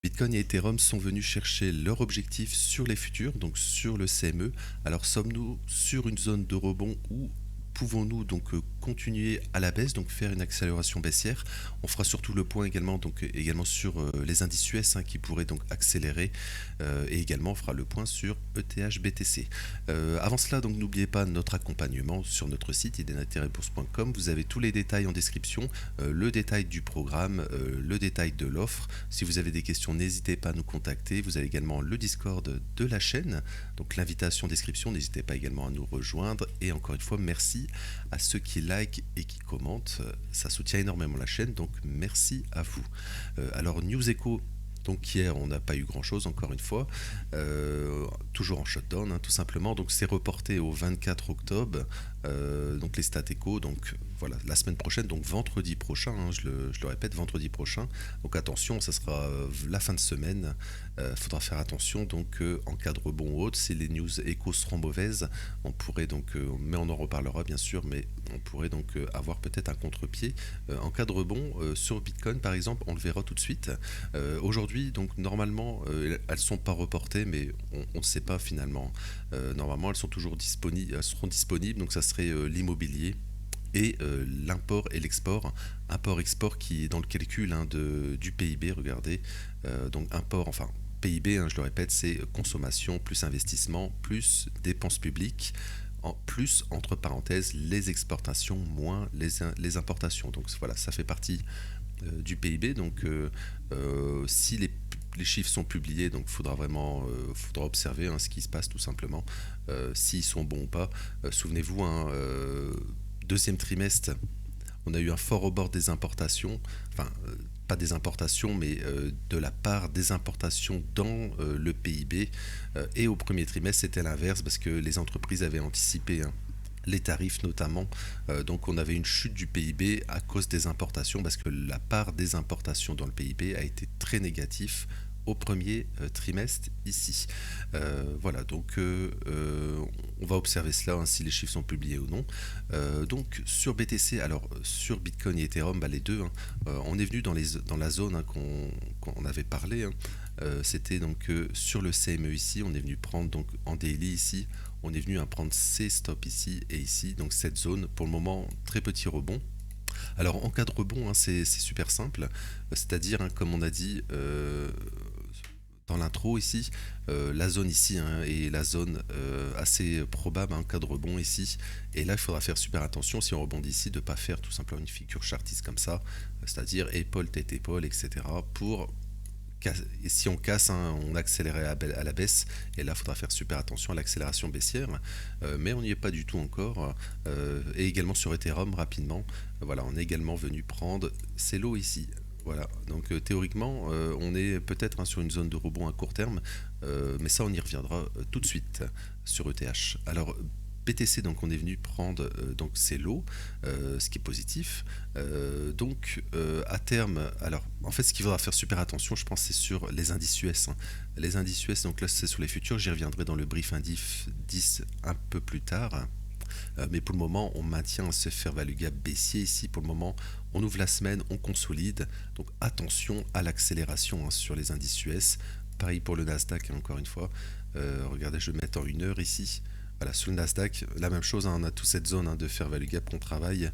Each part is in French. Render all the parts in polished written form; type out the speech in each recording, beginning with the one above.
Bitcoin et Ethereum sont venus chercher leur objectif sur les futurs, donc sur le CME. Alors sommes-nous sur une zone de rebond ou pouvons-nous donc continuer à la baisse, donc faire une accélération baissière? On fera surtout le point également, donc également sur les indices US qui pourraient donc accélérer et également on fera le point sur ETH BTC. Avant cela, donc n'oubliez pas notre accompagnement sur notre site idenintérêtbourse.com. Vous avez tous les détails en description, le détail du programme, le détail de l'offre. Si vous avez des questions, n'hésitez pas à nous contacter. Vous avez également le Discord de la chaîne, donc l'invitation en description. N'hésitez pas également à nous rejoindre. Et encore une fois, merci à ceux qui likent et qui commentent. Ça soutient énormément la chaîne, donc merci à vous. Alors, News Echo. Donc hier, on n'a pas eu grand-chose, encore une fois, toujours en shutdown, tout simplement. Donc c'est reporté au 24 octobre, donc les stats éco, donc voilà, la semaine prochaine, donc vendredi prochain, je le répète, vendredi prochain. Donc attention, ça sera la fin de semaine. Faudra faire attention, donc en cas de rebond ou autre, si les news éco seront mauvaises, on pourrait donc, mais on en reparlera bien sûr, mais on pourrait donc avoir peut-être un contre-pied. En cas de rebond, sur Bitcoin par exemple, on le verra tout de suite. Aujourd'hui, donc normalement, elles sont pas reportées, mais on ne sait pas finalement. Normalement, elles sont toujours disponibles, elles seront disponibles, donc ça serait l'immobilier et l'import et l'export. Import-export qui est dans le calcul du PIB, regardez. Donc import, enfin PIB, je le répète, c'est consommation plus investissement plus dépenses publiques. Plus, entre parenthèses, les exportations moins les importations. Donc voilà, ça fait partie du PIB. Donc, si les chiffres sont publiés, donc faudra observer ce qui se passe tout simplement, s'ils sont bons ou pas. Souvenez-vous, deuxième trimestre, on a eu un fort rebord des importations, enfin pas des importations, mais de la part des importations dans le PIB. Et au premier trimestre, c'était l'inverse parce que les entreprises avaient anticipé les tarifs notamment. Donc on avait une chute du PIB à cause des importations parce que la part des importations dans le PIB a été très négatif au premier trimestre ici. Voilà, donc on va observer cela si les chiffres sont publiés ou non. Donc sur BTC, alors sur Bitcoin et Ethereum, les deux, on est venu dans la zone qu'on avait parlé. C'était donc sur le CME ici, on est venu prendre donc en daily ici, on est venu à prendre ces stops ici et ici, donc cette zone, pour le moment, très petit rebond. Alors en cas de rebond, c'est super simple, c'est-à-dire, comme on a dit dans l'intro ici, la zone ici est la zone assez probable en cas de rebond ici, et là il faudra faire super attention si on rebondit ici de ne pas faire tout simplement une figure chartiste comme ça, c'est-à-dire épaule, tête, épaule, etc. pour et si on casse, on accélérait à la baisse, et là il faudra faire super attention à l'accélération baissière, mais on n'y est pas du tout encore. Et également sur Ethereum, rapidement, voilà, on est également venu prendre ces lots ici. Voilà, donc théoriquement, on est peut-être sur une zone de rebond à court terme, mais ça on y reviendra tout de suite sur ETH. Alors BTC, donc on est venu prendre donc ces lots, ce qui est positif. À terme, alors en fait ce qu'il faudra faire super attention, je pense, c'est sur les indices US. Les indices US, donc là c'est sur les futurs, j'y reviendrai dans le brief indice 10 un peu plus tard. Mais pour le moment, on maintient ce fair value gap baissier ici. Pour le moment, on ouvre la semaine, on consolide. Donc attention à l'accélération sur les indices US. Pareil pour le Nasdaq, encore une fois. Regardez, je vais mettre en 1 heure ici. Voilà, sur le Nasdaq, la même chose, on a toute cette zone de fair value gap qu'on travaille.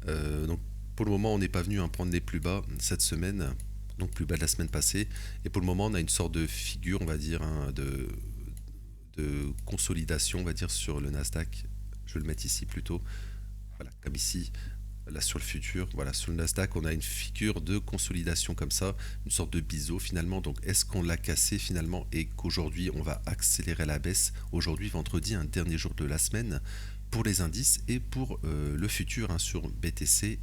Donc pour le moment, on n'est pas venu prendre les plus bas cette semaine, donc plus bas de la semaine passée. Et pour le moment, on a une sorte de figure, on va dire, de consolidation, on va dire, sur le Nasdaq. Je vais le mettre ici plutôt. Voilà, comme ici, là sur le futur. Voilà, sur le Nasdaq, on a une figure de consolidation comme ça, une sorte de biseau finalement. Donc est-ce qu'on l'a cassé finalement et qu'aujourd'hui on va accélérer la baisse? Aujourd'hui, vendredi, un dernier jour de la semaine pour les indices et pour le futur sur BTC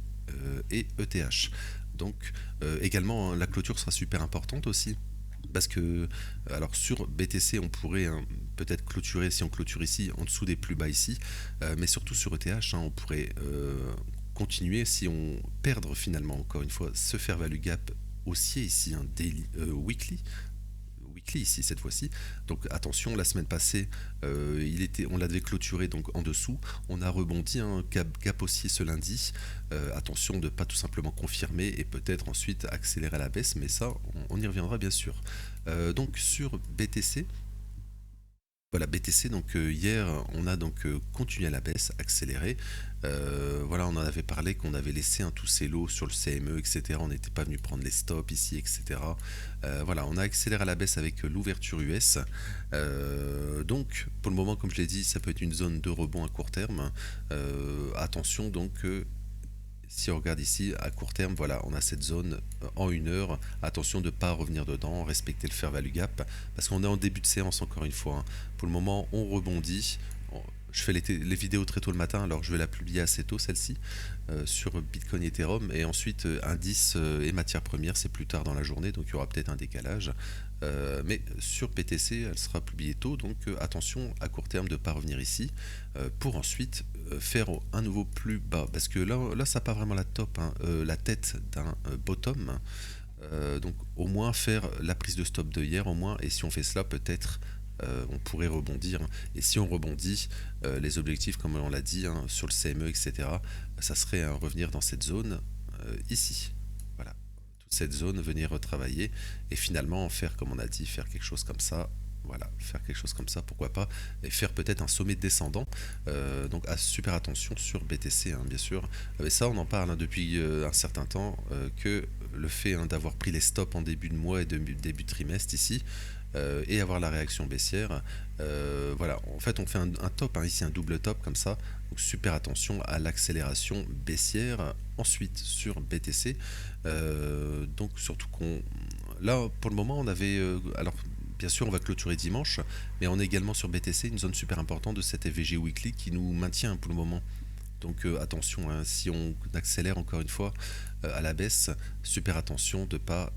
et ETH. Donc également, la clôture sera super importante aussi. Parce que, alors sur BTC, on pourrait peut-être clôturer, si on clôture ici, en dessous des plus bas ici, mais surtout sur ETH, on pourrait continuer si on perdre finalement, encore une fois, ce fair value gap haussier ici, daily, weekly weekly ici cette fois-ci. Donc attention, la semaine passée, on l'avait clôturé donc en dessous. On a rebondi un gap haussier ce lundi. Attention de ne pas tout simplement confirmer et peut-être ensuite accélérer à la baisse, mais ça, on y reviendra bien sûr. Donc sur BTC. Voilà, BTC, donc hier, on a donc continué à la baisse, accéléré. Voilà, on en avait parlé qu'on avait laissé tous ces lots sur le CME, etc. On n'était pas venu prendre les stops ici, etc. Voilà, on a accéléré à la baisse avec l'ouverture US. Donc, pour le moment, comme je l'ai dit, ça peut être une zone de rebond à court terme. Attention, donc, si on regarde ici, à court terme, voilà, on a cette zone en 1 heure. Attention de ne pas revenir dedans, respecter le fair value gap, parce qu'on est en début de séance encore une fois, hein. Pour le moment, on rebondit. Je fais les vidéos très tôt le matin, alors je vais la publier assez tôt, celle-ci, sur Bitcoin et Ethereum. Et ensuite, indice et matières premières, c'est plus tard dans la journée, donc il y aura peut-être un décalage. Mais sur BTC, elle sera publiée tôt, donc attention à court terme de ne pas revenir ici, pour ensuite faire un nouveau plus bas. Parce que là ça n'a pas vraiment la tête d'un bottom. Donc au moins faire la prise de stop de hier, au moins, et si on fait cela, peut-être on pourrait rebondir. Et si on rebondit, les objectifs, comme on l'a dit, sur le CME, etc., ça serait revenir dans cette zone ici. Voilà, toute cette zone, venir retravailler et finalement faire, comme on a dit, faire quelque chose comme ça. Voilà, faire quelque chose comme ça, pourquoi pas, et faire peut-être un sommet descendant. Donc super attention sur BTC, bien sûr. Et ça, on en parle depuis un certain temps, que le fait d'avoir pris les stops en début de mois et début de trimestre ici, et avoir la réaction baissière. Voilà, en fait, on fait un top, ici un double top comme ça. Donc super attention à l'accélération baissière. Ensuite sur BTC, donc surtout là pour le moment on avait alors bien sûr on va clôturer dimanche, mais on est également sur BTC une zone super importante de cette FVG Weekly qui nous maintient pour le moment. Donc attention, si on accélère encore une fois à la baisse, super attention de ne pas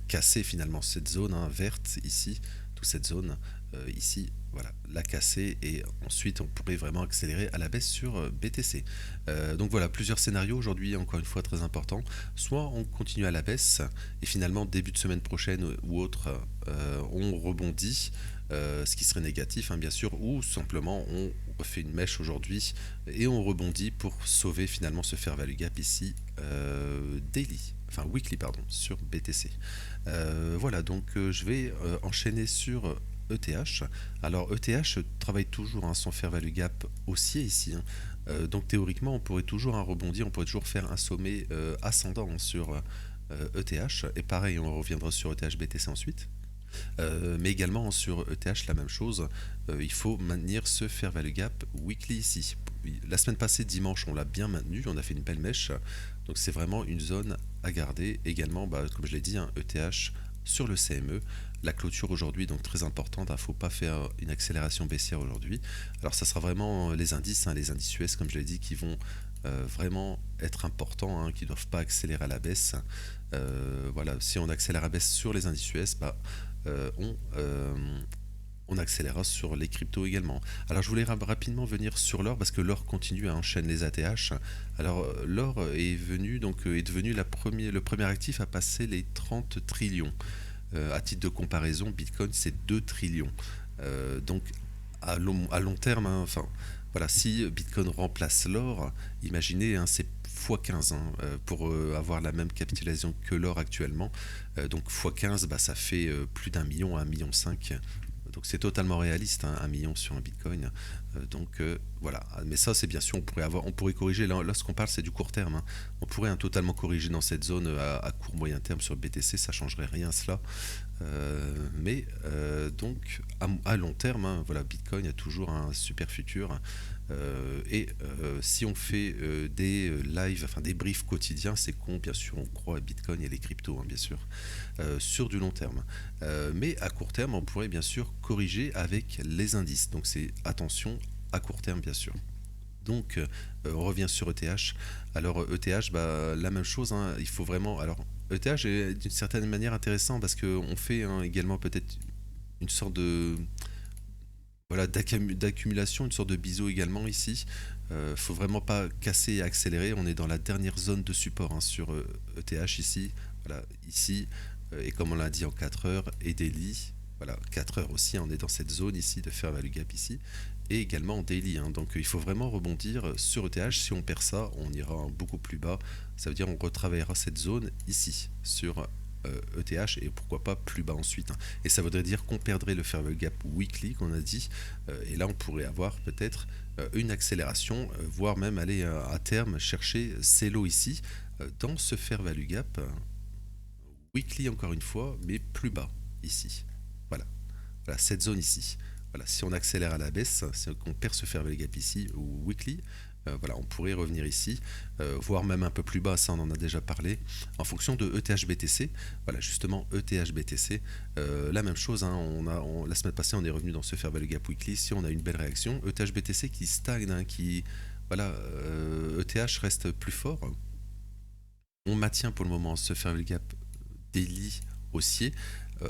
casser finalement cette zone verte ici, toute cette zone ici, voilà, la casser et ensuite on pourrait vraiment accélérer à la baisse sur BTC. Donc voilà, plusieurs scénarios aujourd'hui, encore une fois très important. Soit on continue à la baisse et finalement début de semaine prochaine ou autre, on rebondit. Ce qui serait négatif bien sûr, ou simplement on refait une mèche aujourd'hui et on rebondit pour sauver finalement ce fair value gap ici weekly pardon, sur BTC. Voilà, donc je vais enchaîner sur ETH. Alors ETH travaille toujours son fair value gap haussier ici, donc théoriquement on pourrait toujours rebondir, on pourrait toujours faire un sommet ascendant sur ETH, et pareil on reviendra sur ETH BTC ensuite. Mais également sur ETH la même chose, il faut maintenir ce fair value gap weekly ici. La semaine passée dimanche on l'a bien maintenu, on a fait une belle mèche, donc c'est vraiment une zone à garder. Également comme je l'ai dit, ETH sur le CME, la clôture aujourd'hui donc très importante, il ne faut pas faire une accélération baissière aujourd'hui. Alors ça sera vraiment les indices, les indices US comme je l'ai dit, qui vont vraiment être importants, qui ne doivent pas accélérer à la baisse. Voilà, si on accélère à la baisse sur les indices US, on accélérera sur les cryptos également. Alors je voulais rapidement venir sur l'or parce que l'or continue à enchaîner les ATH. Alors l'or est devenu le premier actif à passer les 30 trillions. À titre de comparaison, Bitcoin c'est 2 trillions. Donc à long terme, voilà, si Bitcoin remplace l'or, imaginez, c'est x15 pour avoir la même capitalisation que l'or actuellement. Donc x15, ça fait plus d'1 million à 1,5 million. Donc c'est totalement réaliste, 1 million sur un Bitcoin. Voilà. Mais ça, c'est bien sûr, on pourrait corriger. Là, ce qu'on parle, c'est du court terme. On pourrait totalement corriger dans cette zone à court moyen terme sur BTC, ça changerait rien à cela. Mais donc à long terme, voilà, Bitcoin a toujours un super futur. Si on fait des lives, des briefs quotidiens, c'est bien sûr, on croit à Bitcoin et les cryptos, bien sûr, sur du long terme. Mais à court terme, on pourrait bien sûr corriger avec les indices. Donc c'est attention à court terme, bien sûr. Donc on revient sur ETH. Alors ETH, la même chose, il faut vraiment... Alors ETH est d'une certaine manière intéressant parce qu'on fait également peut-être une sorte de... Voilà, d'accumulation, une sorte de biseau également ici. Faut vraiment pas casser et accélérer. On est dans la dernière zone de support sur ETH ici. Voilà, ici, et comme on l'a dit en 4 heures, et daily, voilà, 4 heures aussi, on est dans cette zone ici de fair value gap ici, et également en daily, hein. Donc il faut vraiment rebondir sur ETH. Si on perd ça, on ira beaucoup plus bas, ça veut dire on retravaillera cette zone ici sur ETH, et pourquoi pas plus bas ensuite, hein. Et ça voudrait dire qu'on perdrait le fair value gap weekly qu'on a dit, et là on pourrait avoir peut-être une accélération, voire même aller à terme chercher ces lots ici dans ce fair value gap weekly encore une fois, mais plus bas ici. Voilà, voilà cette zone ici. Voilà, si on accélère à la baisse, si on perd ce fair value gap ici ou weekly, voilà, on pourrait revenir ici, voire même un peu plus bas, ça on en a déjà parlé, en fonction de ETH-BTC. Voilà, justement, ETH-BTC, la même chose, hein, la semaine passée, on est revenu dans ce fair value gap weekly, si on a une belle réaction. ETH-BTC qui stagne, hein, voilà, ETH reste plus fort. On maintient pour le moment ce fair value gap daily haussier.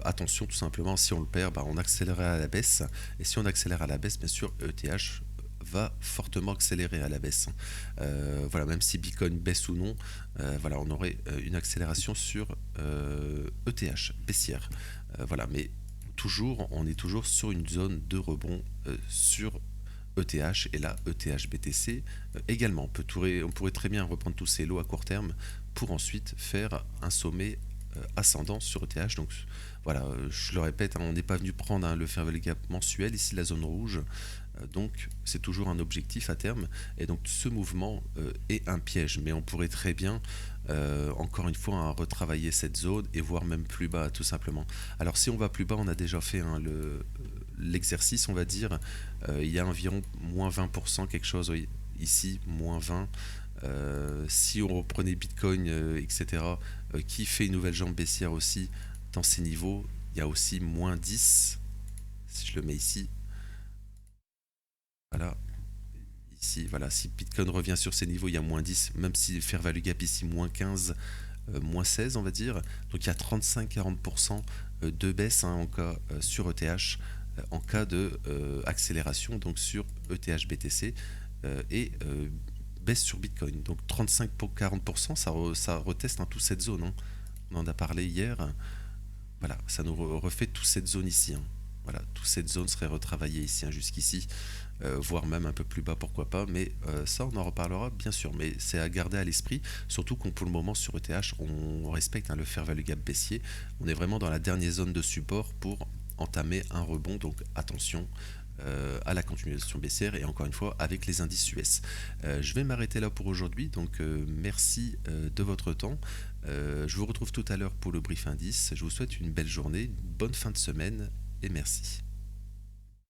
Attention, tout simplement, si on le perd, on accélérera à la baisse. Et si on accélère à la baisse, bien sûr, ETH va fortement accélérer à la baisse. Voilà, même si Bitcoin baisse ou non, voilà, on aurait une accélération sur ETH baissière. Voilà, mais toujours, on est toujours sur une zone de rebond sur ETH, et là ETH BTC également. On pourrait très bien reprendre tous ces lots à court terme pour ensuite faire un sommet ascendant sur ETH. Donc voilà, je le répète, hein, on n'est pas venu prendre, hein, le fair value gap mensuel, ici la zone rouge, donc c'est toujours un objectif à terme, et donc ce mouvement est un piège, mais on pourrait très bien encore une fois, hein, retravailler cette zone et voir même plus bas tout simplement. Alors si on va plus bas, on a déjà fait, hein, l'exercice, on va dire, il y a environ moins 20%, quelque chose, oui, ici, moins 20. Si on reprenait Bitcoin, etc., qui fait une nouvelle jambe baissière aussi dans ces niveaux, il y a aussi moins 10. Si je le mets ici, voilà, ici, voilà, si Bitcoin revient sur ces niveaux, il y a moins 10, même si fair value gap ici, moins 15, moins 16, on va dire. Donc il y a 35-40% de baisse, hein, en cas sur ETH, en cas de accélération donc sur ETH BTC, et baisse sur Bitcoin. Donc 35-40%, ça reteste, hein, toute cette zone, hein. On en a parlé hier. Voilà, ça nous refait toute cette zone ici, hein. Voilà, toute cette zone serait retravaillée ici, hein, jusqu'ici, voire même un peu plus bas, pourquoi pas, mais ça on en reparlera bien sûr, mais c'est à garder à l'esprit, surtout qu'on pour le moment sur ETH, on respecte, hein, le fair value gap baissier, on est vraiment dans la dernière zone de support pour entamer un rebond, donc attention à la continuation baissière, et encore une fois avec les indices US. Je vais m'arrêter là pour aujourd'hui, donc merci de votre temps. Je vous retrouve tout à l'heure pour le brief indice. Je vous souhaite une belle journée, une bonne fin de semaine, et merci.